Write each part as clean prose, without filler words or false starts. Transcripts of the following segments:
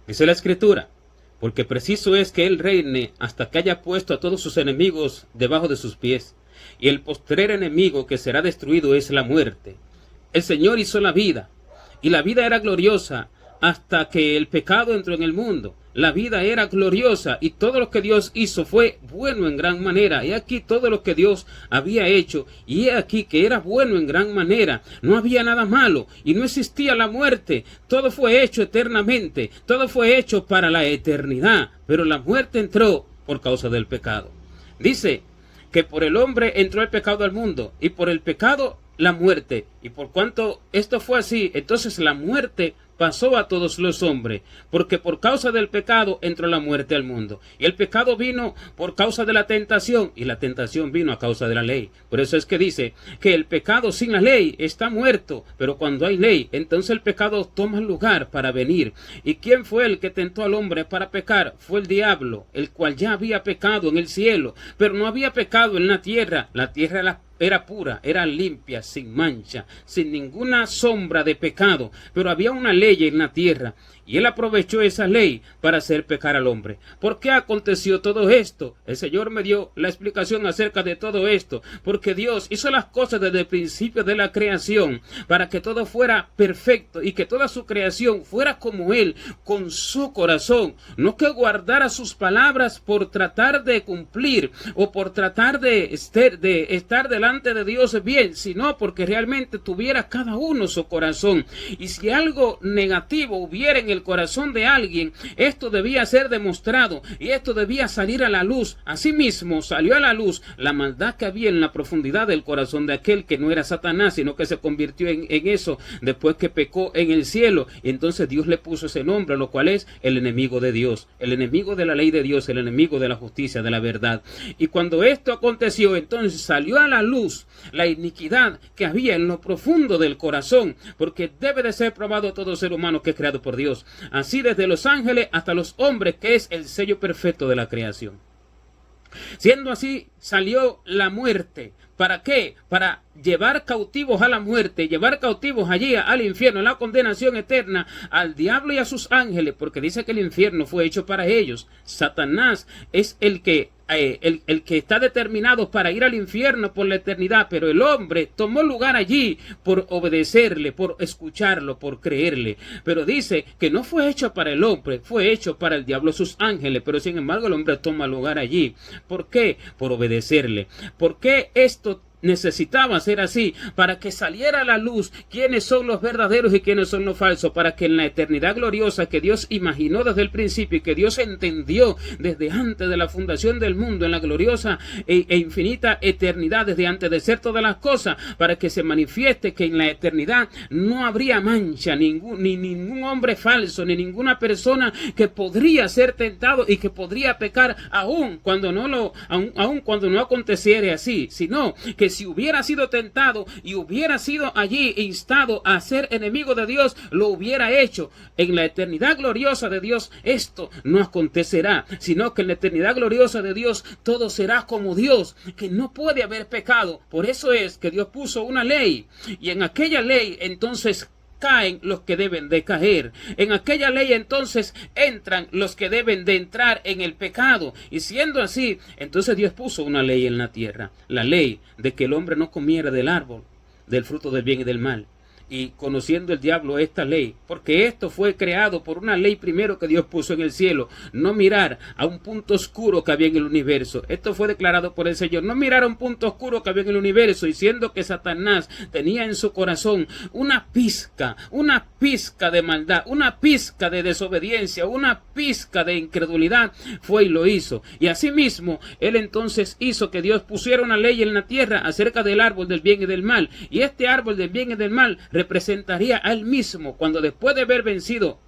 Dice la Escritura, porque preciso es que él reine hasta que haya puesto a todos sus enemigos debajo de sus pies. Y el postrer enemigo que será destruido es la muerte. El Señor hizo la vida, y la vida era gloriosa hasta que el pecado entró en el mundo. La vida era gloriosa y todo lo que Dios hizo fue bueno en gran manera. Y aquí todo lo que Dios había hecho, y he aquí que era bueno en gran manera. No había nada malo y no existía la muerte. Todo fue hecho eternamente, todo fue hecho para la eternidad. Pero la muerte entró por causa del pecado. Dice que por el hombre entró el pecado al mundo, y por el pecado la muerte. Y por cuanto esto fue así, entonces la muerte pasó a todos los hombres, porque por causa del pecado entró la muerte al mundo. Y el pecado vino por causa de la tentación, y la tentación vino a causa de la ley. Por eso es que dice que el pecado sin la ley está muerto, pero cuando hay ley, entonces el pecado toma lugar para venir. ¿Y quién fue el que tentó al hombre para pecar? Fue el diablo, el cual ya había pecado en el cielo, pero no había pecado en la tierra. La tierra era pura, era limpia, sin mancha, sin ninguna sombra de pecado, pero había una ley en la tierra, y él aprovechó esa ley para hacer pecar al hombre. ¿Por qué aconteció todo esto? El Señor me dio la explicación acerca de todo esto, porque Dios hizo las cosas desde el principio de la creación, para que todo fuera perfecto, y que toda su creación fuera como Él, con su corazón, no que guardara sus palabras por tratar de cumplir, o por tratar de estar delante de Dios bien, sino porque realmente tuviera cada uno su corazón. Y si algo negativo hubiera en el corazón de alguien, esto debía ser demostrado y esto debía salir a la luz. Asimismo salió a la luz la maldad que había en la profundidad del corazón de aquel que no era Satanás, sino que se convirtió en eso después que pecó en el cielo. Y entonces Dios le puso ese nombre, lo cual es el enemigo de Dios, el enemigo de la ley de Dios, el enemigo de la justicia, de la verdad. Y cuando esto aconteció, entonces salió a la luz la iniquidad que había en lo profundo del corazón, porque debe de ser probado todo ser humano que es creado por Dios, así desde los ángeles hasta los hombres, que es el sello perfecto de la creación. Siendo así, salió la muerte. ¿Para qué? Para llevar cautivos a la muerte, llevar cautivos allí al infierno, a la condenación eterna, al diablo y a sus ángeles, porque dice que el infierno fue hecho para ellos. Satanás es el que está determinado para ir al infierno por la eternidad, pero el hombre tomó lugar allí por obedecerle, por escucharlo, por creerle. Pero dice que no fue hecho para el hombre, fue hecho para el diablo y sus ángeles, pero sin embargo el hombre toma lugar allí. ¿Por qué? Por obedecerle. ¿Por qué esto necesitaba ser así? Para que saliera a la luz quiénes son los verdaderos y quiénes son los falsos, para que en la eternidad gloriosa que Dios imaginó desde el principio y que Dios entendió desde antes de la fundación del mundo, en la gloriosa e infinita eternidad, desde antes de ser todas las cosas, para que se manifieste que en la eternidad no habría mancha, ni ningún hombre falso, ni ninguna persona que podría ser tentado y que podría pecar aun cuando no aconteciera así, sino que si hubiera sido tentado y hubiera sido allí instado a ser enemigo de Dios, lo hubiera hecho. En la eternidad gloriosa de Dios esto no acontecerá, sino que en la eternidad gloriosa de Dios todo será como Dios, que no puede haber pecado. Por eso es que Dios puso una ley, y en aquella ley entonces caen los que deben de caer. En aquella ley entonces entran los que deben de entrar en el pecado. Y siendo así, entonces Dios puso una ley en la tierra, la ley de que el hombre no comiera del árbol, del fruto del bien y del mal. Y conociendo el diablo esta ley, porque esto fue creado por una ley primero que Dios puso en el cielo, no mirar a un punto oscuro que había en el universo. Esto fue declarado por el Señor, no mirar a un punto oscuro que había en el universo, y siendo que Satanás tenía en su corazón una pizca de maldad, una pizca de desobediencia, una pizca de incredulidad, fue y lo hizo. Y asimismo, él entonces hizo que Dios pusiera una ley en la tierra acerca del árbol del bien y del mal, y este árbol del bien y del mal representaría a él mismo, cuando después de haber vencido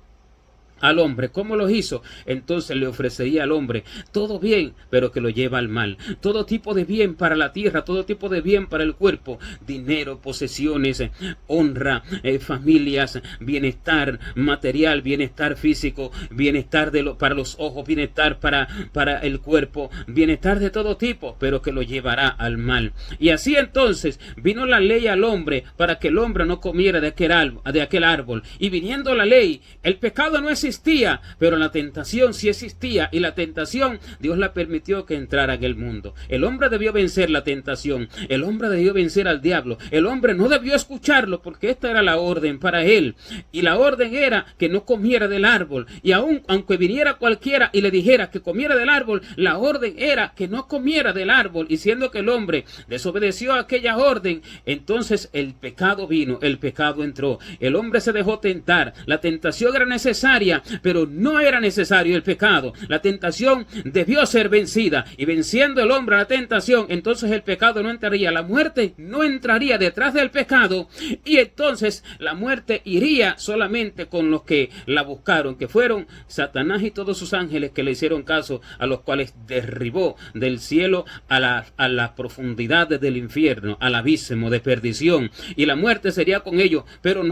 al hombre, ¿cómo lo hizo? Entonces le ofrecería al hombre todo bien, pero que lo lleva al mal. Todo tipo de bien para la tierra, todo tipo de bien para el cuerpo, dinero, posesiones, honra, familias, bienestar material, bienestar físico, bienestar para los ojos, bienestar para el cuerpo, bienestar de todo tipo, pero que lo llevará al mal. Y así entonces vino la ley al hombre para que el hombre no comiera de aquel árbol. Y viniendo la ley, el pecado no existía. existía, pero la tentación sí existía, y la tentación Dios la permitió que entrara en el mundo. El hombre debió vencer la tentación, el hombre debió vencer al diablo, el hombre no debió escucharlo porque esta era la orden para él, y la orden era que no comiera del árbol, y aunque viniera cualquiera y le dijera que comiera del árbol, la orden era que no comiera del árbol, y siendo que el hombre desobedeció a aquella orden, entonces el pecado vino, el pecado entró, el hombre se dejó tentar, la tentación era necesaria, pero no era necesario el pecado, la tentación debió ser vencida, y venciendo el hombre a la tentación, entonces el pecado no entraría, la muerte no entraría detrás del pecado, y entonces la muerte iría solamente con los que la buscaron, que fueron Satanás y todos sus ángeles que le hicieron caso, a los cuales derribó del cielo a las profundidades del infierno, al abismo de perdición, y la muerte sería con ellos, pero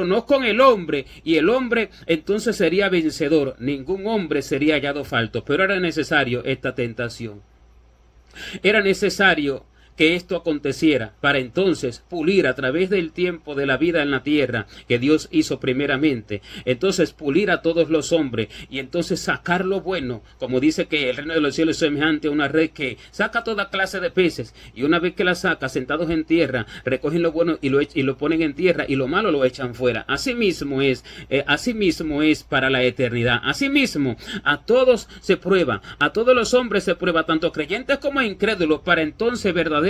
no con el hombre, y el hombre entonces sería vencedor, ningún hombre sería hallado falto, pero era necesario esta tentación, era necesario que esto aconteciera para entonces pulir a través del tiempo de la vida en la tierra que Dios hizo primeramente, entonces pulir a todos los hombres y entonces sacar lo bueno, como dice que el reino de los cielos es semejante a una red que saca toda clase de peces, y una vez que la saca, sentados en tierra, recogen lo bueno y lo ponen en tierra, y lo malo lo echan fuera. Así mismo es para la eternidad. Así mismo a todos se prueba, a todos los hombres se prueba, tanto creyentes como incrédulos, para entonces verdaderamente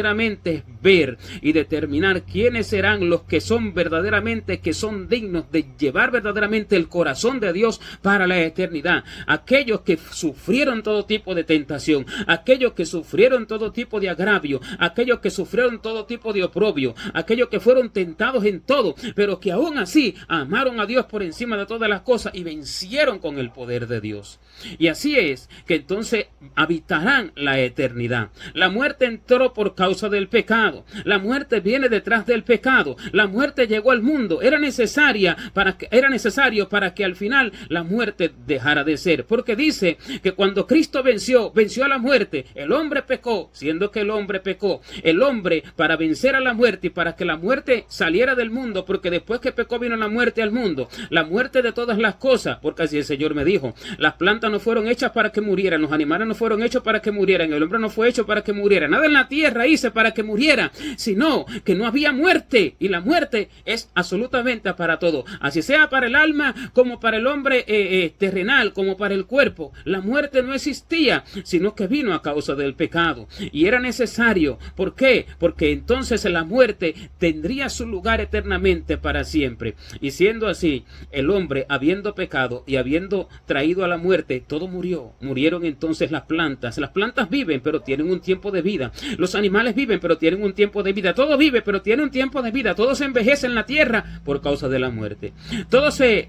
ver y determinar quiénes serán los que son verdaderamente, que son dignos de llevar verdaderamente el corazón de Dios para la eternidad. Aquellos que sufrieron todo tipo de tentación, aquellos que sufrieron todo tipo de agravio, aquellos que sufrieron todo tipo de oprobio, aquellos que fueron tentados en todo, pero que aún así amaron a Dios por encima de todas las cosas y vencieron con el poder de Dios. Y así es que entonces habitarán la eternidad. La muerte entró por causa del pecado. La muerte viene detrás del pecado. La muerte llegó al mundo. Era necesario para que al final la muerte dejara de ser. Porque dice que cuando Cristo venció a la muerte, el hombre pecó, siendo que el hombre pecó. El hombre, para vencer a la muerte y para que la muerte saliera del mundo, porque después que pecó vino la muerte al mundo. La muerte de todas las cosas, porque así el Señor me dijo, las plantas no fueron hechas para que murieran, los animales no fueron hechos para que murieran, el hombre no fue hecho para que muriera, nada en la tierra hice para que muriera, sino que no había muerte, y la muerte es absolutamente para todo, así sea para el alma como para el hombre terrenal, como para el cuerpo. La muerte no existía, sino que vino a causa del pecado, y era necesario. ¿Por qué? Porque entonces la muerte tendría su lugar eternamente para siempre, y siendo así, el hombre habiendo pecado y habiendo traído a la muerte, todo murió. Murieron entonces las plantas viven pero tienen un tiempo de vida, los animales viven pero tienen un tiempo de vida, todo vive pero tiene un tiempo de vida, todo se envejece en la tierra por causa de la muerte, todo se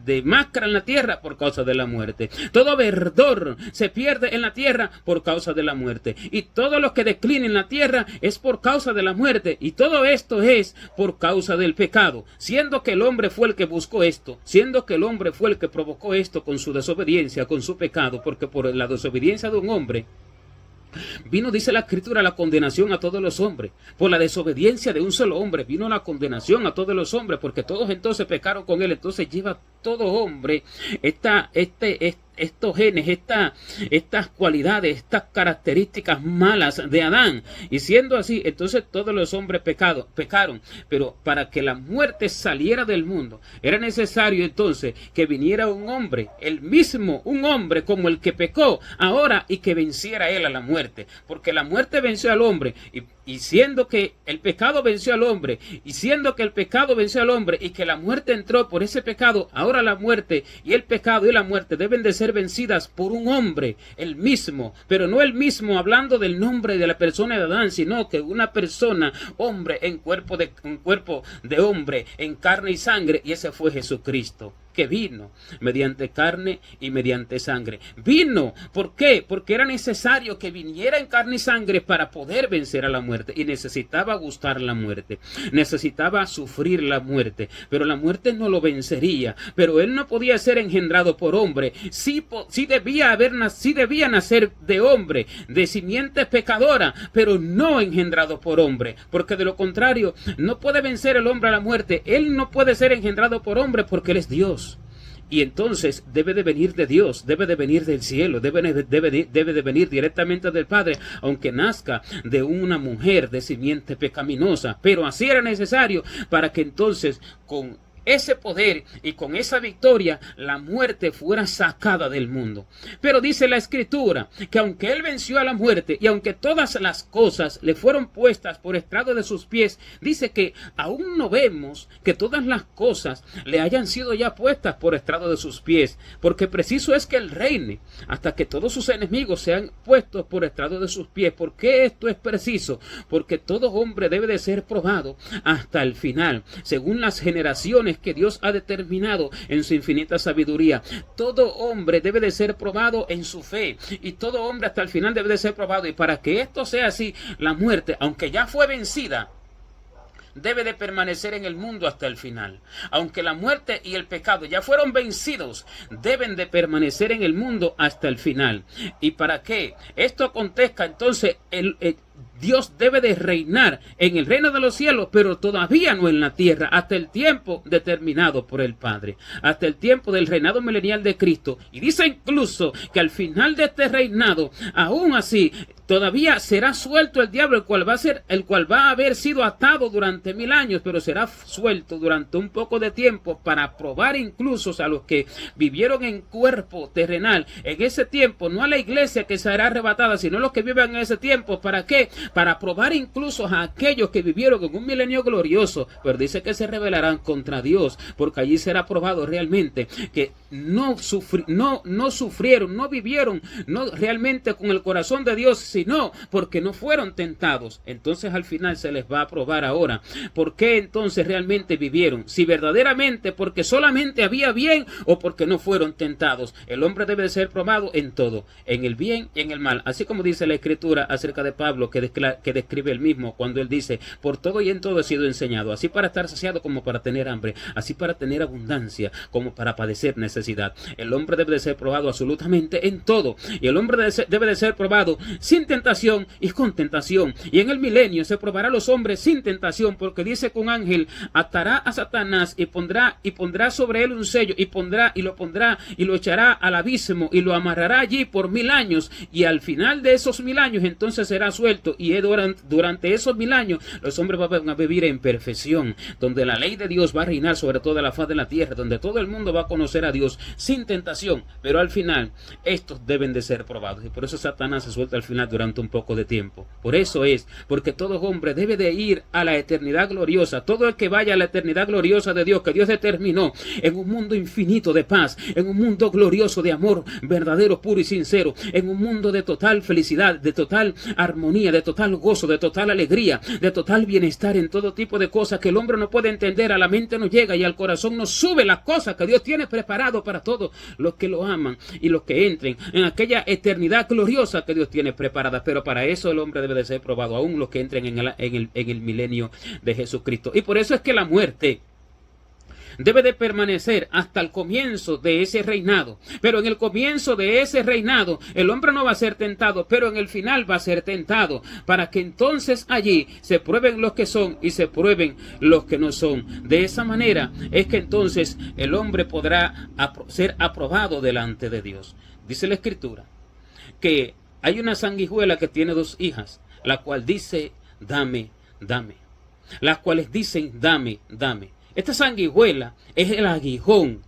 demacra en la tierra por causa de la muerte, todo verdor se pierde en la tierra por causa de la muerte, y todo lo que declina en la tierra es por causa de la muerte, y todo esto es por causa del pecado, siendo que el hombre fue el que buscó esto, siendo que el hombre fue el que provocó esto con su desobediencia, con su pecado, porque por la desobediencia de un hombre vino, dice la Escritura, la condenación a todos los hombres. Por la desobediencia de un solo hombre vino la condenación a todos los hombres, porque todos entonces pecaron con él. Entonces lleva todo hombre estos genes, estas cualidades, estas características malas de Adán, y siendo así, entonces todos los hombres pecaron, pero para que la muerte saliera del mundo, era necesario entonces que viniera un hombre, un hombre como el que pecó ahora, y que venciera él a la muerte, porque la muerte venció al hombre, y siendo que el pecado venció al hombre, y siendo que el pecado venció al hombre, y que la muerte entró por ese pecado, ahora la muerte y el pecado y la muerte deben de ser vencidas por un hombre, el mismo, pero no el mismo hablando del nombre de la persona de Adán, sino que una persona, hombre en cuerpo de hombre, en carne y sangre, y ese fue Jesucristo, que vino mediante carne y mediante sangre. Vino, ¿por qué? Porque era necesario que viniera en carne y sangre para poder vencer a la muerte, y necesitaba gustar la muerte, necesitaba sufrir la muerte, pero la muerte no lo vencería. Pero él no podía ser engendrado por hombre, sí debía nacer de hombre, de simiente pecadora, pero no engendrado por hombre, porque de lo contrario no puede vencer el hombre a la muerte. Él no puede ser engendrado por hombre porque él es Dios. Y entonces debe de venir de Dios, debe de venir del cielo, debe de venir directamente del Padre, aunque nazca de una mujer de simiente pecaminosa. Pero así era necesario para que entonces con ese poder y con esa victoria la muerte fuera sacada del mundo. Pero dice la Escritura que aunque él venció a la muerte y aunque todas las cosas le fueron puestas por estrado de sus pies, dice que aún no vemos que todas las cosas le hayan sido ya puestas por estrado de sus pies, porque preciso es que él reine hasta que todos sus enemigos sean puestos por estrado de sus pies. ¿Por qué esto es preciso? Porque todo hombre debe de ser probado hasta el final, según las generaciones que Dios ha determinado en su infinita sabiduría. Todo hombre debe de ser probado en su fe, y todo hombre hasta el final debe de ser probado. Y para que esto sea así, la muerte, aunque ya fue vencida, debe de permanecer en el mundo hasta el final. Aunque la muerte y el pecado ya fueron vencidos, deben de permanecer en el mundo hasta el final. ¿Y para qué esto acontezca? Entonces Dios debe de reinar en el reino de los cielos, pero todavía no en la tierra, hasta el tiempo determinado por el Padre, hasta el tiempo del reinado milenial de Cristo. Y dice incluso que al final de este reinado, aún así, todavía será suelto el diablo, el cual va a haber sido atado durante 1000 años, pero será suelto durante un poco de tiempo para probar incluso a los que vivieron en cuerpo terrenal en ese tiempo, no a la iglesia que será arrebatada, sino a los que viven en ese tiempo. ¿Para qué? Para probar incluso a aquellos que vivieron en un milenio glorioso, pero dice que se rebelarán contra Dios, porque allí será probado realmente que no sufrieron, no vivieron, no realmente con el corazón de Dios, sino porque no fueron tentados. Entonces al final se les va a probar ahora por qué entonces realmente vivieron, si verdaderamente porque solamente había bien o porque no fueron tentados. El hombre debe de ser probado en todo, en el bien y en el mal, así como dice la Escritura acerca de Pablo, que describe él mismo cuando él dice: por todo y en todo he sido enseñado, así para estar saciado como para tener hambre, así para tener abundancia como para padecer necesidad. El hombre debe de ser probado absolutamente en todo, y el hombre debe de ser probado sin tentación y con tentación. Y en el milenio se probará a los hombres sin tentación, porque dice que un ángel atará a Satanás y pondrá sobre él un sello, y lo echará al abismo y lo amarrará allí por 1000 años, y al final de esos 1000 años entonces será suelto. Y durante esos 1000 años los hombres van a vivir en perfección, donde la ley de Dios va a reinar sobre toda la faz de la tierra, donde todo el mundo va a conocer a Dios sin tentación. Pero al final estos deben de ser probados, y por eso Satanás se suelta al final durante un poco de tiempo. Por eso es, porque todo hombre debe de ir a la eternidad gloriosa. Todo el que vaya a la eternidad gloriosa de Dios, que Dios determinó, en un mundo infinito de paz, en un mundo glorioso de amor verdadero, puro y sincero, en un mundo de total felicidad, de total armonía, de total gozo, de total alegría, de total bienestar en todo tipo de cosas que el hombre no puede entender, a la mente no llega y al corazón no sube las cosas que Dios tiene preparado para todos los que lo aman y los que entren en aquella eternidad gloriosa que Dios tiene preparada. Pero para eso el hombre debe de ser probado, aún los que entren en el milenio de Jesucristo. Y por eso es que la muerte debe de permanecer hasta el comienzo de ese reinado. Pero en el comienzo de ese reinado el hombre no va a ser tentado, pero en el final va a ser tentado, para que entonces allí se prueben los que son y se prueben los que no son. De esa manera es que entonces el hombre podrá ser aprobado delante de Dios. Dice la Escritura que hay una sanguijuela que tiene 2 hijas, la cual dice: dame, dame. Las cuales dicen: dame, dame. Esta sanguijuela es el aguijón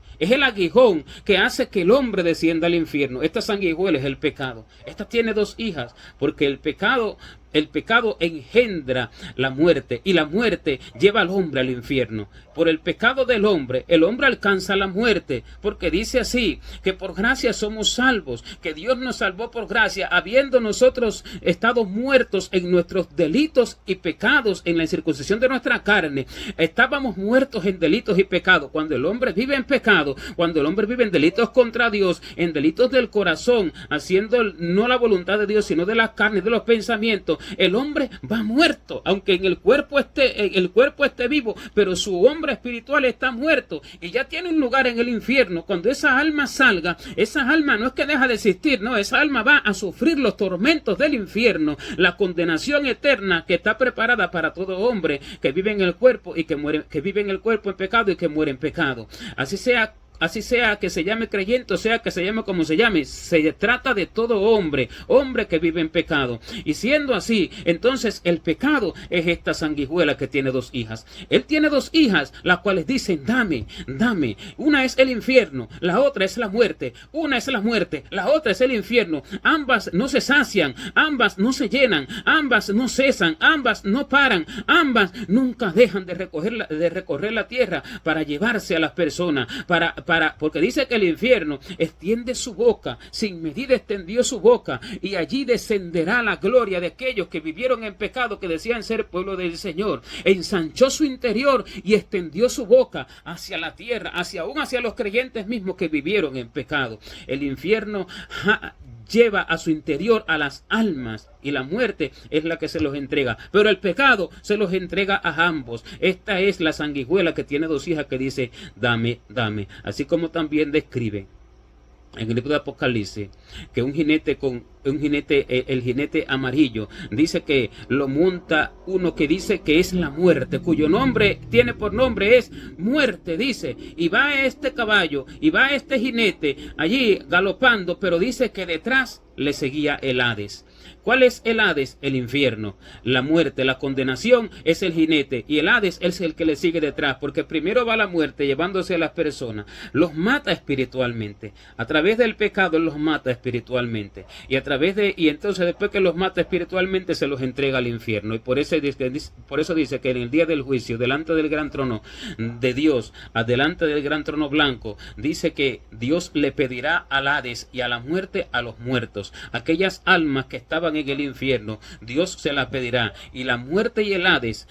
que hace que el hombre descienda al infierno. Esta sanguijuela es el pecado. Esta tiene 2 hijas, porque el pecado El pecado engendra la muerte y la muerte lleva al hombre al infierno. Por el pecado del hombre, el hombre alcanza la muerte, porque dice así, que por gracia somos salvos, que Dios nos salvó por gracia, habiendo nosotros estado muertos en nuestros delitos y pecados, en la incircuncisión de nuestra carne. Estábamos muertos en delitos y pecados. Cuando el hombre vive en pecado, cuando el hombre vive en delitos contra Dios, en delitos del corazón, haciendo no la voluntad de Dios, sino de la carne, de los pensamientos, el hombre va muerto, aunque en el cuerpo esté vivo, pero su hombre espiritual está muerto y ya tiene un lugar en el infierno. Cuando esa alma salga, esa alma no es que deja de existir, no, esa alma va a sufrir los tormentos del infierno, la condenación eterna que está preparada para todo hombre que vive en el cuerpo y que muere, que vive en el cuerpo en pecado y que muere en pecado. Así sea que se llame creyente, o sea que se llame como se llame, se trata de todo hombre que vive en pecado. Y siendo así, entonces el pecado es esta sanguijuela que tiene dos hijas. Él tiene dos hijas, las cuales dicen, dame, dame. Una es el infierno, la otra es la muerte. Una es la muerte, la otra es el infierno. Ambas no se sacian, ambas no se llenan, ambas no cesan, ambas no paran, ambas nunca dejan de recorrer la tierra para llevarse a las personas, porque dice que el infierno extiende su boca, sin medida extendió su boca, y allí descenderá la gloria de aquellos que vivieron en pecado, que decían ser pueblo del Señor. Ensanchó su interior y extendió su boca hacia la tierra, aún hacia los creyentes mismos que vivieron en pecado. El infierno lleva a su interior a las almas, y la muerte es la que se los entrega, pero el pecado se los entrega a ambos. Esta es la sanguijuela que tiene dos hijas, que dice, dame, dame. Así como también describe en el libro de Apocalipsis que el jinete amarillo, dice que lo monta uno que dice que es la muerte, cuyo nombre tiene por nombre es muerte, dice, y va este caballo y va este jinete allí galopando, pero dice que detrás le seguía el Hades. ¿Cuál es el Hades? El infierno. La muerte, la condenación es el jinete, y el Hades es el que le sigue detrás, porque primero va la muerte llevándose a las personas, los mata espiritualmente. A través del pecado los mata espiritualmente, y entonces después que los mata espiritualmente se los entrega al infierno. Y por eso dice que en el día del juicio, delante del gran trono de Dios, adelante del gran trono blanco, dice que Dios le pedirá al Hades y a la muerte a los muertos. Aquellas almas que estaban en el infierno, Dios se las pedirá, y la muerte y el Hades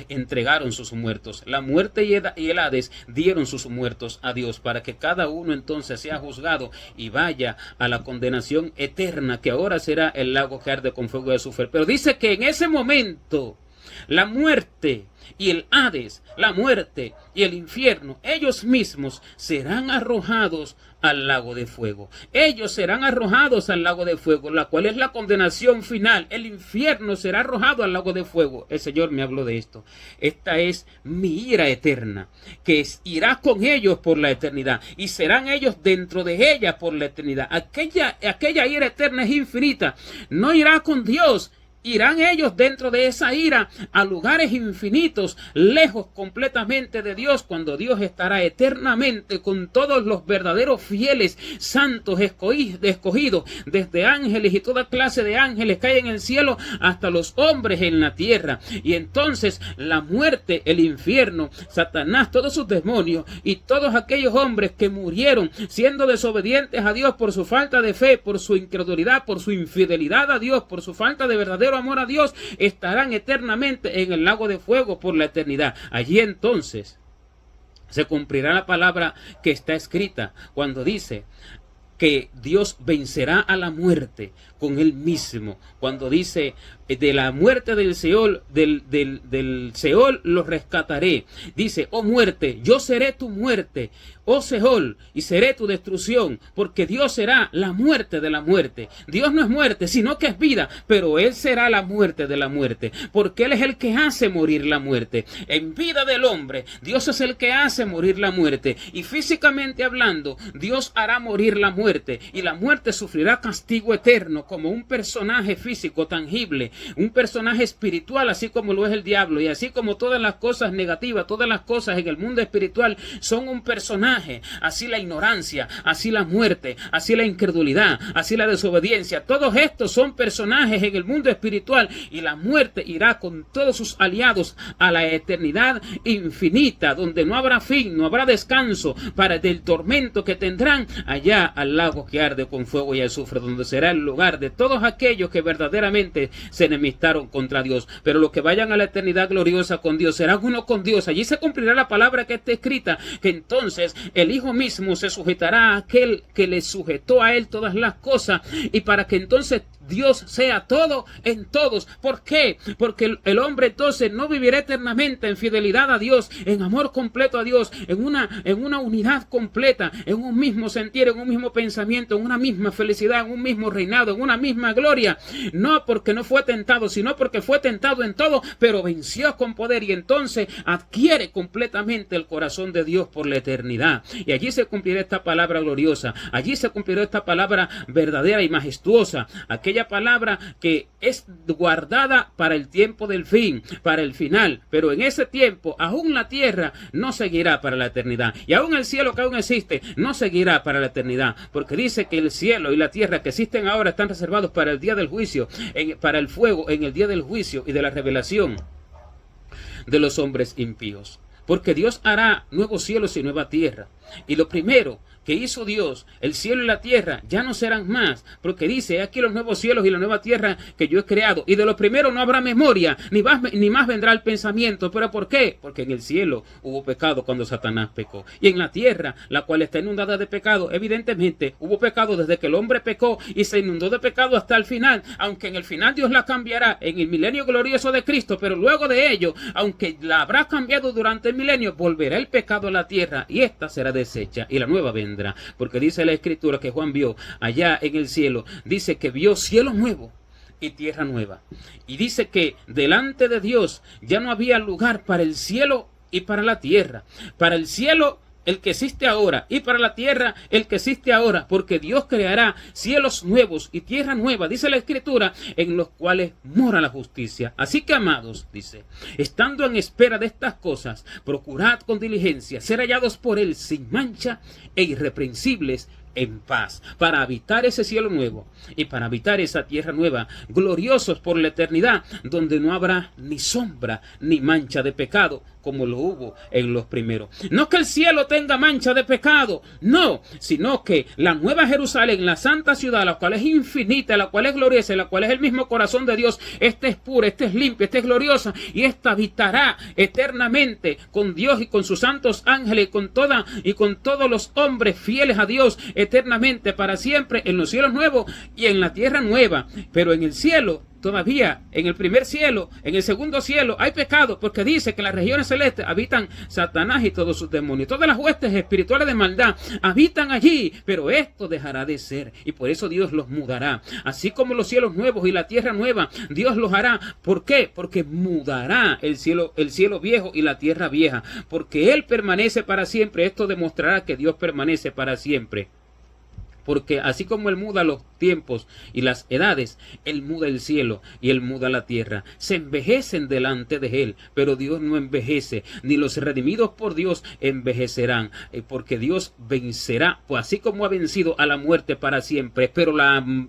entregaron sus muertos. La muerte y el Hades dieron sus muertos a Dios, para que cada uno entonces sea juzgado y vaya a la condenación eterna, que ahora será el lago que arde con fuego de azufre. Pero dice que en ese momento la muerte y el Hades, la muerte y el infierno, ellos mismos serán arrojados al lago de fuego. Ellos serán arrojados al lago de fuego, la cual es la condenación final. El infierno será arrojado al lago de fuego. El Señor me habló de esto. Esta es mi ira eterna, que irá con ellos por la eternidad, y serán ellos dentro de ella por la eternidad. Aquella ira eterna es infinita. No irá con Dios. Irán ellos dentro de esa ira a lugares infinitos, lejos completamente de Dios, cuando Dios estará eternamente con todos los verdaderos fieles, santos, escogidos, desde ángeles y toda clase de ángeles que hay en el cielo, hasta los hombres en la tierra. Y entonces la muerte, el infierno, Satanás, todos sus demonios y todos aquellos hombres que murieron siendo desobedientes a Dios por su falta de fe, por su incredulidad, por su infidelidad a Dios, por su falta de verdadero amor a Dios, estarán eternamente en el lago de fuego por la eternidad. Allí entonces se cumplirá la palabra que está escrita cuando dice que Dios vencerá a la muerte con él mismo, cuando dice, de la muerte del Seol, del Seol los rescataré. Dice, oh muerte, yo seré tu muerte, oh Seol, y seré tu destrucción, porque Dios será la muerte de la muerte. Dios no es muerte, sino que es vida, pero Él será la muerte de la muerte, porque Él es el que hace morir la muerte. En vida del hombre, Dios es el que hace morir la muerte, y físicamente hablando, Dios hará morir la muerte, y la muerte sufrirá castigo eterno, como un personaje físico, tangible, un personaje espiritual, así como lo es el diablo, y así como todas las cosas negativas, todas las cosas en el mundo espiritual son un personaje, así la ignorancia, así la muerte, así la incredulidad, así la desobediencia, todos estos son personajes en el mundo espiritual, y la muerte irá con todos sus aliados a la eternidad infinita, donde no habrá fin, no habrá descanso para del tormento que tendrán allá al lago que arde con fuego y azufre, donde será el lugar de todos aquellos que verdaderamente se enemistaron contra Dios. Pero los que vayan a la eternidad gloriosa con Dios serán uno con Dios. Allí se cumplirá la palabra que está escrita, que entonces el Hijo mismo se sujetará a aquel que le sujetó a él todas las cosas, y para que entonces Dios sea todo en todos. ¿Por qué? Porque el hombre entonces no vivirá eternamente en fidelidad a Dios, en amor completo a Dios, en una unidad completa, en un mismo sentir, en un mismo pensamiento, en una misma felicidad, en un mismo reinado, en una misma gloria. No porque no fue tentado, sino porque fue tentado en todo, pero venció con poder, y entonces adquiere completamente el corazón de Dios por la eternidad. Y allí se cumplirá esta palabra gloriosa, allí se cumplirá esta palabra verdadera y majestuosa, aquella palabra que es guardada para el tiempo del fin, para el final, pero en ese tiempo aún la tierra no seguirá para la eternidad, y aún el cielo que aún existe no seguirá para la eternidad, porque dice que el cielo y la tierra que existen ahora están reservados para el día del juicio, para el fuego en el día del juicio y de la revelación de los hombres impíos. Porque Dios hará nuevos cielos y nueva tierra. Y lo primero que hizo Dios, el cielo y la tierra, ya no serán más, porque dice, aquí los nuevos cielos y la nueva tierra que yo he creado, y de lo primero no habrá memoria, ni más vendrá el pensamiento. ¿Pero por qué? Porque en el cielo hubo pecado cuando Satanás pecó, y en la tierra, la cual está inundada de pecado, evidentemente hubo pecado desde que el hombre pecó, y se inundó de pecado hasta el final, aunque en el final Dios la cambiará en el milenio glorioso de Cristo, pero luego de ello, aunque la habrá cambiado durante el milenio, volverá el pecado a la tierra, y esta será deshecha, y la nueva vendrá. Porque dice la Escritura que Juan vio allá en el cielo, dice que vio cielo nuevo y tierra nueva, y dice que delante de Dios ya no había lugar para el cielo y para la tierra. Para el cielo, el que existe ahora, y para la tierra, el que existe ahora, porque Dios creará cielos nuevos y tierra nueva, dice la Escritura, en los cuales mora la justicia. Así que, amados, dice, estando en espera de estas cosas, procurad con diligencia ser hallados por Él sin mancha e irreprensibles en paz, para habitar ese cielo nuevo y para habitar esa tierra nueva, gloriosos por la eternidad, donde no habrá ni sombra ni mancha de pecado, como lo hubo en los primeros. No que el cielo tenga mancha de pecado, no, sino que la nueva Jerusalén, la santa ciudad, la cual es infinita, la cual es gloriosa, la cual es el mismo corazón de Dios, esta es pura, esta es limpia, esta es gloriosa, y esta habitará eternamente con Dios y con sus santos ángeles y con todos los hombres fieles a Dios, eternamente para siempre, en los cielos nuevos y en la tierra nueva. Pero en el cielo, todavía, en el primer cielo, en el segundo cielo, hay pecado, porque dice que en las regiones celestes habitan Satanás y todos sus demonios. Todas las huestes espirituales de maldad habitan allí, pero esto dejará de ser, y por eso Dios los mudará. Así como los cielos nuevos y la tierra nueva, Dios los hará. ¿Por qué? Porque mudará el cielo viejo y la tierra vieja, porque Él permanece para siempre. Esto demostrará que Dios permanece para siempre. Porque así como Él muda los tiempos y las edades, Él muda el cielo y Él muda la tierra. Se envejecen delante de Él, pero Dios no envejece, ni los redimidos por Dios envejecerán, porque Dios vencerá, pues así como ha vencido a la muerte para siempre, pero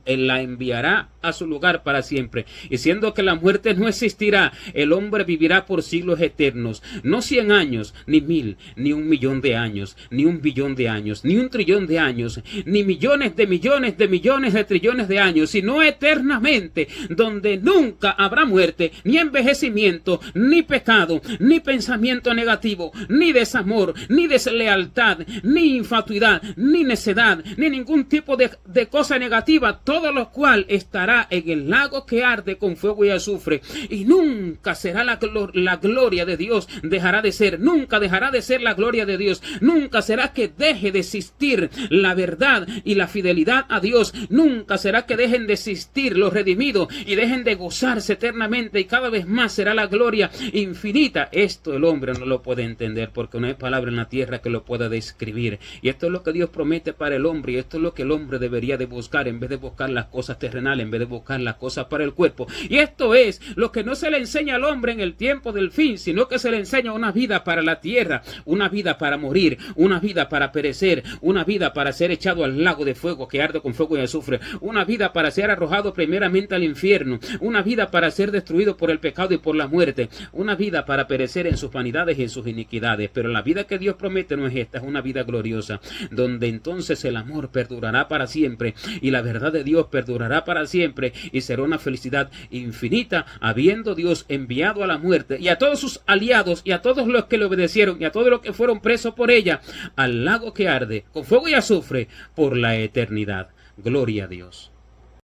Él la enviará a su lugar para siempre. Y siendo que la muerte no existirá, el hombre vivirá por siglos eternos, no 100 años, ni 1000, ni 1.000.000 de años, ni 1.000.000.000 de años, ni 1.000.000.000 de años, ni millones de millones de millones de trillones de años, sino eternamente, donde nunca habrá muerte, ni envejecimiento, ni pecado, ni pensamiento negativo, ni desamor, ni deslealtad, ni infatuidad, ni necedad, ni ningún tipo de cosa negativa, todo lo cual estará estará en el lago que arde con fuego y azufre, y nunca será la gloria de Dios, dejará de ser, nunca dejará de ser la gloria de Dios, nunca será que deje de existir la verdad y la fidelidad a Dios, nunca será que dejen de existir los redimidos y dejen de gozarse eternamente, y cada vez más será la gloria infinita. Esto el hombre no lo puede entender, porque no hay palabra en la tierra que lo pueda describir, y esto es lo que Dios promete para el hombre, y esto es lo que el hombre debería de buscar, en vez de buscar las cosas terrenales, en vez de buscar las cosas para el cuerpo. Y esto es lo que no se le enseña al hombre en el tiempo del fin, sino que se le enseña una vida para la tierra, una vida para morir, una vida para perecer, una vida para ser echado al lago de fuego que arde con fuego y azufre, una vida para ser arrojado primeramente al infierno, una vida para ser destruido por el pecado y por la muerte, una vida para perecer en sus vanidades y en sus iniquidades. Pero la vida que Dios promete no es esta, es una vida gloriosa, donde entonces el amor perdurará para siempre y la verdad de Dios perdurará para siempre, y será una felicidad infinita, habiendo Dios enviado a la muerte y a todos sus aliados y a todos los que le obedecieron y a todos los que fueron presos por ella al lago que arde con fuego y azufre por la eternidad. Gloria a Dios.